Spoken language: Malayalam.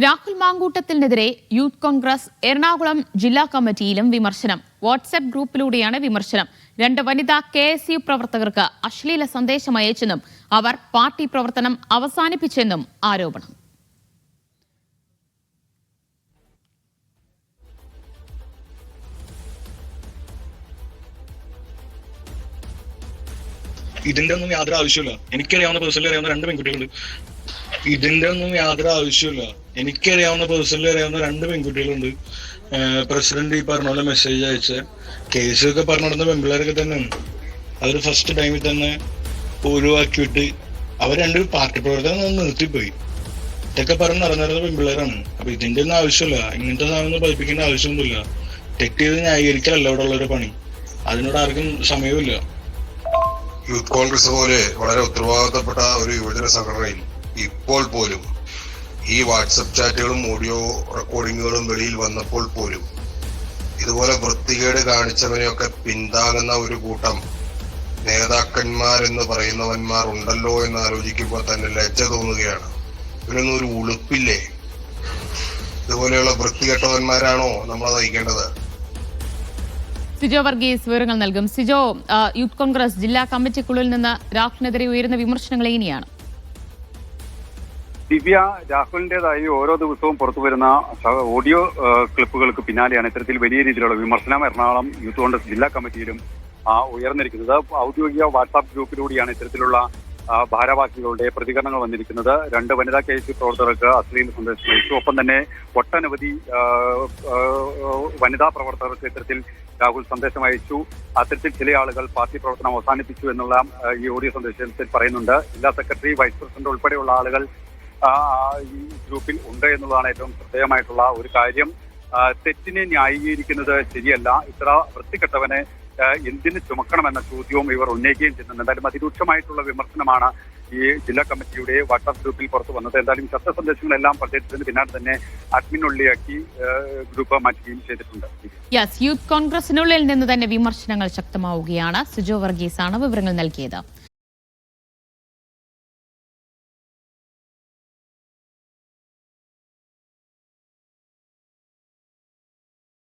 രാഹുൽ മാങ്കൂട്ടത്തിനെതിരെ യൂത്ത് കോൺഗ്രസ് എറണാകുളം ജില്ലാ കമ്മിറ്റിയിലും വിമർശനം. വാട്സ്ആപ്പ് ഗ്രൂപ്പിലൂടെയാണ് വിമർശനം. 2 വനിതാ KSU പ്രവർത്തകർക്ക് അശ്ലീല സന്ദേശം അയച്ചെന്നും അവർ പാർട്ടി പ്രവർത്തനം അവസാനിപ്പിച്ചെന്നും ആരോപണം. ഇതിന്റെ ഒന്നും യാതൊരു ആവശ്യമില്ല. എനിക്കറിയാവുന്ന പേഴ്സണലി അറിയാവുന്ന 2 പെൺകുട്ടികളുണ്ട്. ഇതിന്റെ ഒന്നും യാതൊരു ആവശ്യമില്ല. എനിക്കറിയാവുന്ന പേഴ്സണലി അറിയാവുന്ന 2 പെൺകുട്ടികളുണ്ട്. പ്രസിഡന്റ് ഈ പറഞ്ഞ പോലെ മെസ്സേജ് അയച്ച കേസൊക്കെ പറഞ്ഞു നടന്ന പെൺപിള്ളേരൊക്കെ തന്നെയാണ്. അവര് ഫസ്റ്റ് ടൈമിൽ തന്നെ ഒഴിവാക്കിയിട്ട് അവർ 2 പാർട്ടി പ്രവർത്തനം നിർത്തിപ്പോയി. ഇതൊക്കെ പറഞ്ഞ് നടന്നിരുന്ന പെൺപിള്ളേരാണ്. അപ്പൊ ഇതിന്റെ ഒന്നും ആവശ്യമില്ല. ഇങ്ങനത്തെ സാധനം പഠിപ്പിക്കേണ്ട ആവശ്യമൊന്നുമില്ല. തെറ്റ് ചെയ്ത് ന്യായീകരിക്കലല്ല ഇവിടെ ഉള്ളവരുടെ പണി. അതിനോട് ആർക്കും സമയമില്ല. യൂത്ത് കോൺഗ്രസ് പോലെ വളരെ ഉത്തരവാദിത്തപ്പെട്ട ഒരു യുവജന സംഘടനയിൽ ഇപ്പോൾ പോലും ഈ വാട്സപ്പ് ചാറ്റുകളും ഓഡിയോ റെക്കോർഡിങ്ങുകളും വെളിയിൽ വന്നപ്പോൾ പോലും ഇതുപോലെ വൃത്തികേട് കാണിച്ചവനെയൊക്കെ പിന്താങ്ങുന്ന ഒരു കൂട്ടം നേതാക്കന്മാരെന്ന് പറയുന്നവന്മാർ ഉണ്ടല്ലോ എന്ന് ആലോചിക്കുമ്പോൾ തന്നെ ലജ്ജ തോന്നുകയാണ്. ഇവരൊന്നും ഒരു ഉളുപ്പില്ലേ? ഇതുപോലെയുള്ള വൃത്തികെട്ടവന്മാരാണോ നമ്മളെ നയിക്കേണ്ടത്? സിജോ വർഗീസ് വിവരങ്ങൾ നൽകും. സിജോ, യൂത്ത് കോൺഗ്രസ് ജില്ലാ കമ്മിറ്റിക്കുള്ളിൽ നിന്ന് രാഹുലിനെതിരെ ഉയരുന്ന വിമർശനങ്ങൾ എങ്ങനെയാണ്? ദിവ്യ, രാഹുലിന്റേതായി ഓരോ ദിവസവും പുറത്തുവരുന്ന ഓഡിയോ ക്ലിപ്പുകൾക്ക് പിന്നാലെയാണ് ഇത്തരത്തിൽ വലിയ രീതിയിലുള്ള വിമർശനം എറണാകുളം യൂത്ത് കോൺഗ്രസ് ജില്ലാ കമ്മിറ്റിയിലും ഉയർന്നിരിക്കുന്നത്. ഔദ്യോഗിക വാട്സാപ്പ് ഗ്രൂപ്പിലൂടെയാണ് ഇത്തരത്തിലുള്ള ഭാരവാഹികളുടെ പ്രതികരണങ്ങൾ വന്നിരിക്കുന്നത്. 2 വനിതാ KSU പ്രവർത്തകർക്ക് അശ്ലീല സന്ദേശം അയച്ചു. ഒപ്പം തന്നെ ഒട്ടനവധി വനിതാ പ്രവർത്തകർക്ക് ഇത്തരത്തിൽ രാഹുൽ സന്ദേശം അയച്ചു. അത്തരത്തിൽ ചില ആളുകൾ പാർട്ടി പ്രവർത്തനം അവസാനിപ്പിച്ചു എന്നുള്ള ഈ ഓഡിയോ സന്ദേശത്തിൽ പറയുന്നുണ്ട്. ജില്ലാ സെക്രട്ടറി, വൈസ് പ്രസിഡന്റ് ഉൾപ്പെടെയുള്ള ആളുകൾ ഈ ഗ്രൂപ്പിൽ ഉണ്ട് എന്നുള്ളതാണ് ഏറ്റവും ശ്രദ്ധേയമായിട്ടുള്ള ഒരു കാര്യം. തെറ്റിനെ ന്യായീകരിക്കുന്നത് ശരിയല്ല. ഇത്ര വൃത്തികെട്ടവനെ എന്തിന് ചുമക്കണമെന്ന ചോദ്യവും ഇവർ ഉന്നയിക്കുകയും ചെയ്യുന്നുണ്ട്. എന്തായാലും അതിരൂക്ഷമായിട്ടുള്ള വിമർശനമാണ് ഈ ജില്ലാ കമ്മിറ്റിയുടെ വാട്സാപ്പ് ഗ്രൂപ്പിൽ പുറത്തു വന്നത്. എന്തായാലും ശബ്ദ സന്ദേശങ്ങളെല്ലാം പ്രചരിച്ചതിന് പിന്നാലെ തന്നെ അഡ്മിൻ ഉള്ളിയാക്കി ഗ്രൂപ്പ് മാറ്റുകയും ചെയ്തിട്ടുണ്ട്. യൂത്ത് കോൺഗ്രസിനുള്ളിൽ നിന്ന് തന്നെ വിമർശനങ്ങൾ ശക്തമാവുകയാണ്. സിജോ വർഗീസാണ് വിവരങ്ങൾ നൽകിയത്.